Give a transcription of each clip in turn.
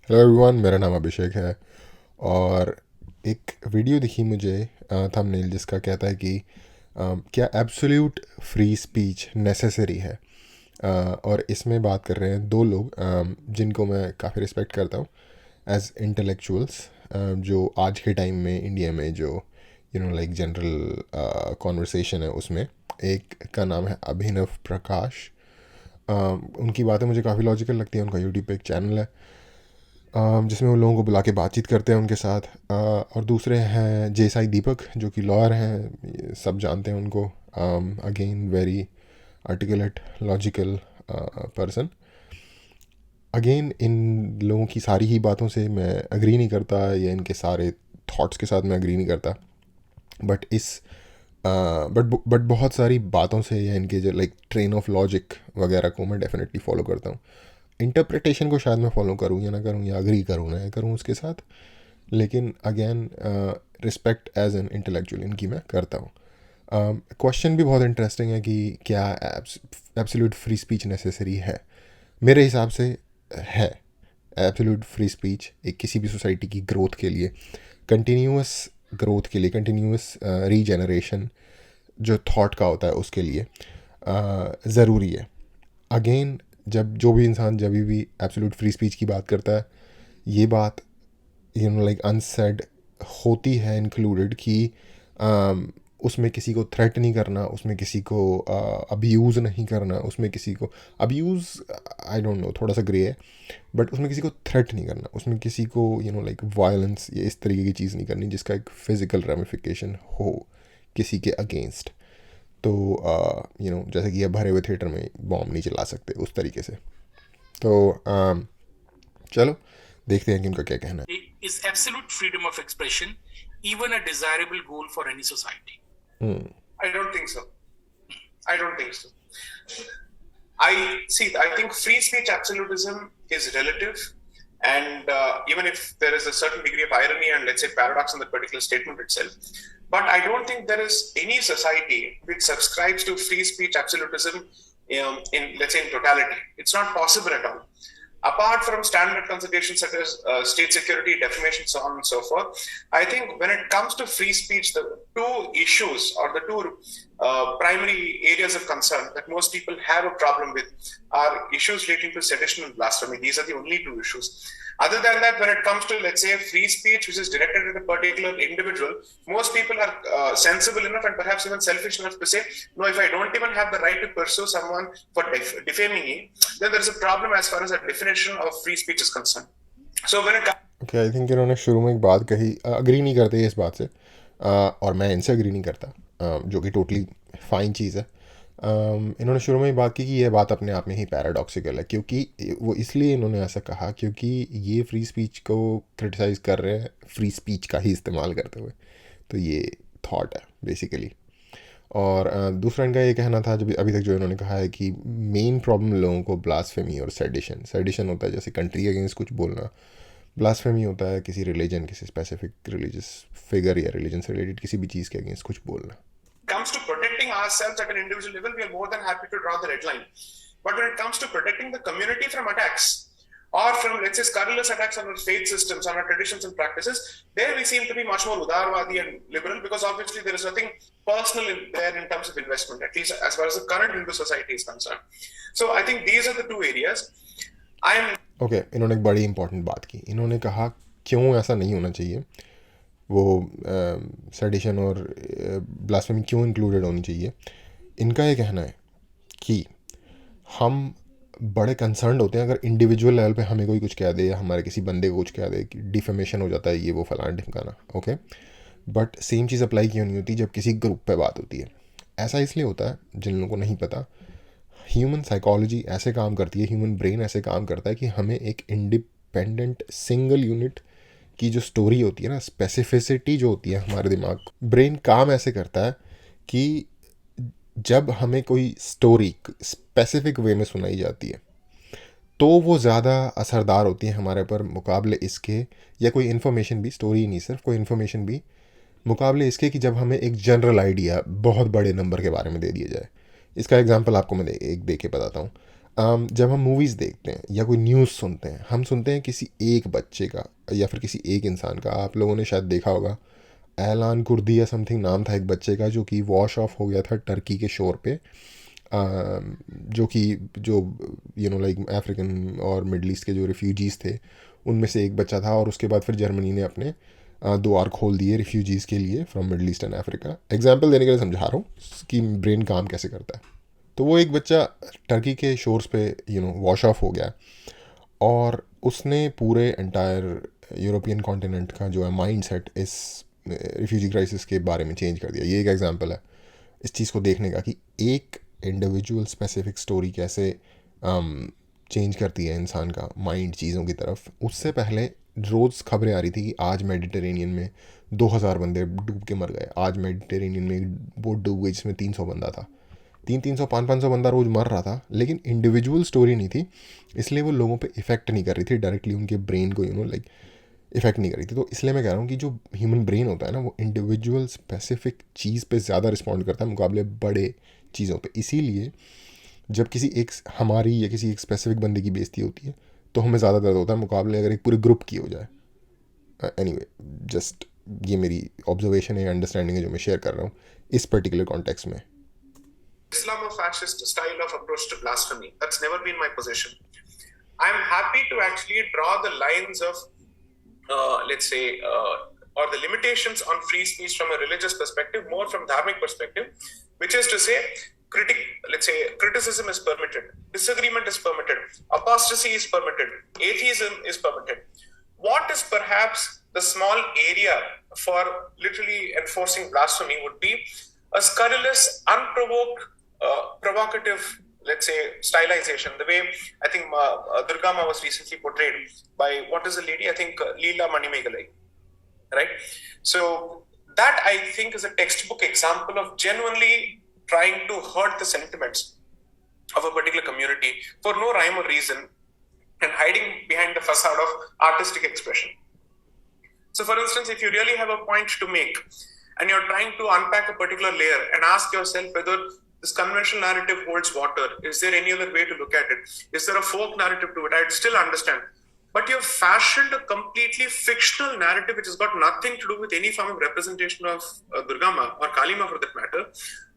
Hello everyone, मेरा नाम अभिषेक है। और एक वीडियो दिखी मुझे थंबनेल जिसका कहता है कि क्या एब्सोल्यूट फ्री स्पीच नेसेसरी है। और इसमें बात कर रहे हैं दो लोग जिनको मैं काफ़ी रिस्पेक्ट करता हूँ एज इंटेलेक्चुअल्स, जो आज के टाइम में इंडिया में जो लाइक जनरल कॉन्वर्सेशन है उसमें। एक का नाम है अभिनव प्रकाश। उनकी बातें मुझे काफ़ी लॉजिकल लगती हैं। उनका यूट्यूब पे एक चैनल है जिसमें वो लोगों को बुला के बातचीत करते हैं उनके साथ। और दूसरे हैं जेसाई दीपक, जो कि लॉयर हैं, ये सब जानते हैं उनको। Again very articulate logical person. Again in लोगों की सारी ही बातों से मैं अग्री नहीं करता, या इनके सारे थॉट्स के साथ मैं अग्री नहीं करता। बट इस बट बहुत सारी बातों से या इनके जो लाइक ट्रेन ऑफ लॉजिक वगैरह को मैं डेफिनेटली फॉलो करता हूँ। इंटरप्रिटेशन को शायद मैं फॉलो करूँ या ना करूँ, या अग्री करूँ ना करूँ उसके साथ, लेकिन again respect as an intellectual इनकी मैं करता हूँ। क्वेश्चन भी बहुत इंटरेस्टिंग है कि क्या एब्सोल्यूट फ्री स्पीच नेसेसरी है। मेरे हिसाब से है। एब्सोल्यूट फ्री स्पीच एक किसी भी सोसाइटी की ग्रोथ के लिए, कंटिन्यूस ग्रोथ के लिए, कंटिन्यूस रीजनरेशन जो थॉट का होता है उसके लिए ज़रूरी है। अगेन जब जो भी इंसान जब भी एब्सोल्यूट फ्री स्पीच की बात करता है, ये बात लाइक अनसेड होती है इंक्लूडेड कि उसमें किसी को थ्रेट नहीं करना, उसमें किसी को अब्यूज़ नहीं करना, उसमें किसी को अब्यूज़ आई डोंट नो, थोड़ा सा ग्रे है। बट उसमें किसी को थ्रेट नहीं करना, उसमें किसी को लाइक वायलेंस या इस तरीके की चीज़ नहीं करनी जिसका एक फ़िज़िकल रेमिफिकेशन हो किसी के अगेंस्ट। तो जैसे कि अब भरे हुए थिएटर में बॉम्ब नहीं चला सकते उस तरीके से। तो चलो देखते हैं कि उनका क्या कहना है। Is absolute freedom of expression even a desirable goal for any society? I don't think so. I don't think so. I think free speech absolutism is relative, and even if there is a certain degree of irony and let's say paradox in the particular statement itself, but I don't think there is any society which subscribes to free speech absolutism in let's say in totality. It's not possible at all. Apart from standard considerations such as state security, defamation, so on and so forth, I think when it comes to free speech, the two issues or the two primary areas of concern that most people have a problem with are issues relating to sedition and blasphemy. These are the only two issues. Other than that, when it comes to, let's say, free speech, which is directed at a particular individual, most people are sensible enough and perhaps even selfish enough to say, no, if I don't even have the right to pursue someone for defaming me, then there is a problem as far as the definition of free speech is concerned. So when it comes okay, I think इन्होंने शुरू में एक बात कही, agree नहीं करते इस बात से, और मैं इनसे अग्री नहीं करता, जो कि टोटली फाइन चीज़ है। इन्होंने शुरू में ही बात की कि यह बात अपने आप में ही पैराडॉक्सिकल है, क्योंकि वो इसलिए इन्होंने ऐसा कहा क्योंकि ये फ्री स्पीच को क्रिटिसाइज़ कर रहे हैं फ्री स्पीच का ही इस्तेमाल करते हुए। तो ये थॉट है बेसिकली। और दूसरा इनका ये कहना था, जब अभी तक जो इन्होंने कहा है कि मेन प्रॉब्लम लोगों को ब्लास्फेमी और सेडिशन होता है, जैसे कंट्री अगेंस्ट कुछ बोलना। ब्लास्फेमी होता है किसी रिलीजन, किसी स्पेसिफिक रिलीजियस फिगर या रिलीजन से रिलेटेड किसी भी चीज़ के अगेंस्ट कुछ बोलना। comes to protecting ourselves at an individual level, we are more than happy to draw the red line. But when it comes to protecting the community from attacks, or from, let's say, scurrilous attacks on our faith systems, on our traditions and practices, there we seem to be much more udarwadi and liberal, because obviously there is nothing personal there in terms of investment, at least as far as the current Hindu society is concerned. So I think these are the two areas. Okay, इन्होंने एक बड़ी important बात की। इन्होंने कहा क्यों ऐसा नहीं होना चाहिए, वो सेडिशन और ब्लास्फेमी क्यों इंक्लूडेड होनी चाहिए। इनका ये कहना है कि हम बड़े कंसर्न होते हैं अगर इंडिविजुअल लेवल पे हमें कोई कुछ कह दे या हमारे किसी बंदे को कुछ कह दे कि डिफेमेशन हो जाता है, ये वो फलाना ढिमकाना। ओके, बट सेम चीज़ अप्लाई क्यों नहीं होती जब किसी ग्रुप पे बात होती है। ऐसा इसलिए होता है, जिन लोगों को नहीं पता, ह्यूमन साइकोलॉजी ऐसे काम करती है, ह्यूमन ब्रेन ऐसे काम करता है कि हमें एक इंडिपेंडेंट सिंगल यूनिट की जो स्टोरी होती है ना, स्पेसिफिसिटी जो होती है हमारे दिमाग, ब्रेन काम ऐसे करता है कि जब हमें कोई स्टोरी स्पेसिफिक वे में सुनाई जाती है तो वो ज़्यादा असरदार होती है हमारे पर मुकाबले इसके, या कोई इन्फॉर्मेशन भी, स्टोरी नहीं सिर्फ, कोई इन्फॉर्मेशन भी मुकाबले इसके कि जब हमें एक जनरल आइडिया बहुत बड़े नंबर के बारे में दे दिया जाए। इसका एग्जांपल आपको मैं एक दे के बताता हूँ। जब हम मूवीज़ देखते हैं या कोई न्यूज़ सुनते हैं, हम सुनते हैं किसी एक बच्चे का या फिर किसी एक इंसान का। आप लोगों ने शायद देखा होगा, ऐलान कुर्दी या समथिंग नाम था एक बच्चे का, जो कि वॉश ऑफ हो गया था टर्की के शोर पे। जो कि जो लाइक अफ्रीकन और मिडल ईस्ट के जो रिफ्यूजीज़ थे, उनमें से एक बच्चा था। और उसके बाद फिर जर्मनी ने अपने द्वार खोल दिए रिफ्यूजीज़ के लिए from middle east and Africa. Example देने के लिए समझा रहा हूँ कि ब्रेन काम कैसे करता है। तो वो एक बच्चा टर्की के शोर्स पे वॉश ऑफ हो गया, और उसने पूरे एंटायर यूरोपियन कॉन्टिनेंट का जो है माइंड सेट इस रिफ्यूजी क्राइसिस के बारे में चेंज कर दिया। ये एक एग्जांपल है इस चीज़ को देखने का, कि एक इंडिविजुअल स्पेसिफिक स्टोरी कैसे चेंज करती है इंसान का माइंड चीज़ों की तरफ। उससे पहले रोज़ खबरें आ रही थी कि आज मेडिटेरेनियन में 2000 बंदे डूब के मर गए, आज मेडिटेरेनियन में एक बोट डूब गई जिसमें 300 बंदा था। 300 500 बंदा रोज़ मर रहा था, लेकिन इंडिविजुअल स्टोरी नहीं थी, इसलिए वो लोगों पे इफ़ेक्ट नहीं कर रही थी डायरेक्टली, उनके ब्रेन को लाइक इफ़ेक्ट नहीं कर रही थी। तो इसलिए मैं कह रहा हूँ कि जो ह्यूमन ब्रेन होता है ना, वो इंडिविजुअल स्पेसिफिक चीज़ पे ज़्यादा रिस्पॉन्ड करता है मुकाबले बड़े चीज़ों पे। इसीलिए जब किसी एक हमारी या किसी एक स्पेसिफिक बंदे की बेइज्जती होती है तो हमें ज़्यादा दर्द होता है मुकाबले अगर एक पूरे ग्रुप की हो जाए। एनीवे, जस्ट ये मेरी ऑब्जर्वेशन है, अंडरस्टैंडिंग है जो मैं शेयर कर रहा हूँ इस पर्टिकुलर कॉन्टेक्स्ट में। Islamofascist style of approach to blasphemy. That's never been my position. I'm happy to actually draw the lines of, let's say, or the limitations on free speech from a religious perspective, more from dharmic perspective, which is to say, criticism is permitted, disagreement is permitted, apostasy is permitted, atheism is permitted. What is perhaps the small area for literally enforcing blasphemy would be a scurrilous, unprovoked, provocative, let's say, stylization. The way I think Durga Ma was recently portrayed by, what is the lady? I think Leela Manimegalai, right? So that I think is a textbook example of genuinely trying to hurt the sentiments of a particular community for no rhyme or reason and hiding behind the facade of artistic expression. So for instance, if you really have a point to make and you're trying to unpack a particular layer and ask yourself whether this conventional narrative holds water, is there any other way to look at it? Is there a folk narrative to it? I'd still understand. But you've fashioned a completely fictional narrative which has got nothing to do with any form of representation of Durga Ma or Kali Ma for that matter,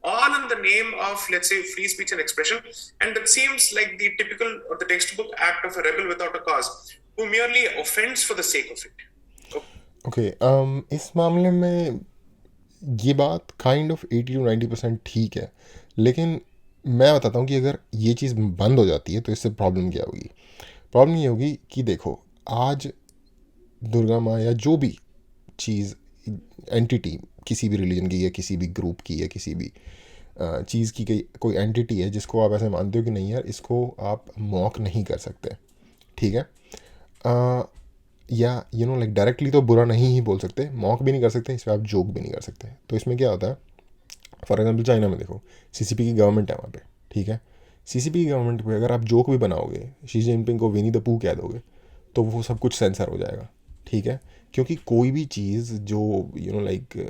all in the name of, let's say, free speech and expression. And that seems like the typical or the textbook act of a rebel without a cause who merely offends for the sake of it. Okay, इस मामले में ये बात kind of 80 to 90% ठीक है, लेकिन मैं बताता हूँ कि अगर ये चीज़ बंद हो जाती है तो इससे प्रॉब्लम क्या होगी। प्रॉब्लम ये होगी कि देखो, आज दुर्गा माँ या जो भी चीज़ एंटिटी किसी भी रिलीजन की या किसी भी ग्रुप की या किसी भी चीज़ की कोई एंटिटी है जिसको आप ऐसे मानते हो कि नहीं यार इसको आप मॉक नहीं कर सकते, ठीक है, या लाइक डायरेक्टली तो बुरा नहीं ही बोल सकते, मॉक भी नहीं कर सकते, इस पर आप जोक भी नहीं कर सकते। तो इसमें क्या होता है, फॉर एग्जांपल चाइना में देखो, सीसीपी की गवर्नमेंट है वहाँ पे, ठीक है, सीसीपी की गवर्नमेंट पे अगर आप जोक भी बनाओगे, शी जिनपिंग को विनी द पू कह दोगे, तो वो सब कुछ सेंसर हो जाएगा, ठीक है, क्योंकि कोई भी चीज़ जो लाइक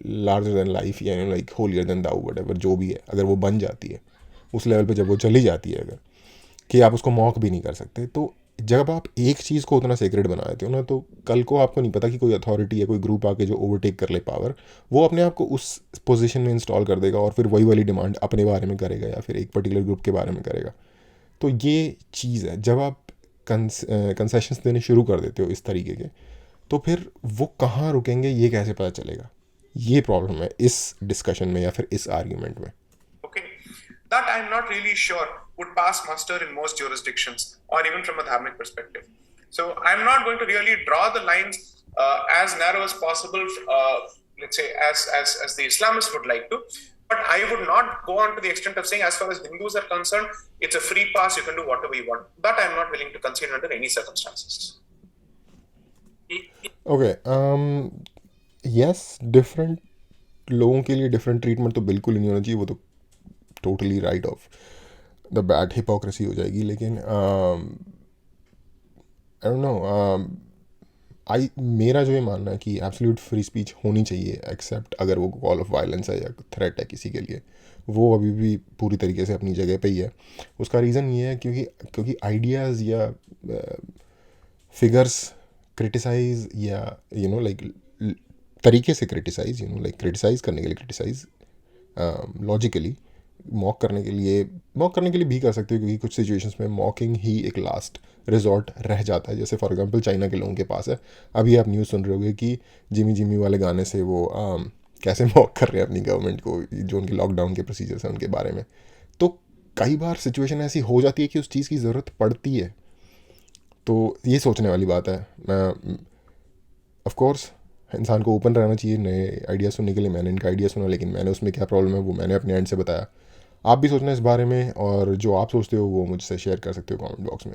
लार्जर देन लाइफ या लाइक होलियर देन दाऊ वटएवर जो भी है, अगर वो बन जाती है उस लेवल पे, जब वो चली जाती है अगर, कि आप उसको मॉक भी नहीं कर सकते, तो जब आप एक चीज़ को उतना सेक्रेट बना देते हो ना, तो कल को आपको नहीं पता कि कोई अथॉरिटी या कोई ग्रुप आके जो ओवरटेक कर ले पावर, वो अपने आप को उस पोजीशन में इंस्टॉल कर देगा और फिर वही वाली डिमांड अपने बारे में करेगा या फिर एक पर्टिकुलर ग्रुप के बारे में करेगा। तो ये चीज़ है, जब आप कंसेशंस देने शुरू कर देते हो इस तरीके के, तो फिर वो कहाँ रुकेंगे ये कैसे पता चलेगा। ये प्रॉब्लम है इस डिस्कशन में या फिर इस आर्ग्यूमेंट में। Okay, that I'm not really sure would pass muster in most jurisdictions or even from a dharmic perspective. So I'm not going to really draw the lines as narrow as possible, let's say as the Islamists would like to, but I would not go on to the extent of saying as far as Hindus are concerned, it's a free pass, you can do whatever you want. That I'm not willing to concede under any circumstances. Okay, yes, different लोगों के लिए different treatment तो बिल्कुल नहीं होना चाहिए, वो तो totally right of the bad hypocrisy हो जाएगी। लेकिन आई डोंट नो, मेरा जो ये मानना है कि एब्सोल्यूट फ्री स्पीच होनी चाहिए, एक्सेप्ट अगर वो कॉल ऑफ वायलेंस है या थ्रेट है किसी के लिए, वो अभी भी पूरी तरीके से अपनी जगह पे ही है। उसका रीज़न ये है क्योंकि आइडियाज़ या फिगर्स क्रिटिसाइज या लाइक तरीके से क्रिटिसाइज लाइक क्रिटिसाइज करने के लिए क्रिटिसाइज लॉजिकली मॉक करने के लिए भी कर सकते हो, क्योंकि कुछ सिचुएशंस में मॉकिंग ही एक लास्ट रिजॉर्ट रह जाता है। जैसे फॉर एग्जांपल चाइना के लोगों के पास है, अभी आप न्यूज़ सुन रहे होगे कि जिमी जिमी वाले गाने से वो कैसे मॉक कर रहे हैं अपनी गवर्नमेंट को, जो उनके लॉकडाउन के प्रोसीजर्स हैं उनके बारे में। तो कई बार सिचुएशन ऐसी हो जाती है कि उस चीज़ की ज़रूरत पड़ती है। तो ये सोचने वाली बात है। मैं ऑफ कोर्स इंसान को ओपन रहना चाहिए नए आइडिया सुनने के लिए। मैंने इनका आइडिया सुना, लेकिन मैंने उसमें क्या प्रॉब्लम है वो मैंने अपने एंड से बताया। आप भी सोचना इस बारे में, और जो आप सोचते हो वो मुझसे शेयर कर सकते हो कमेंट बॉक्स में।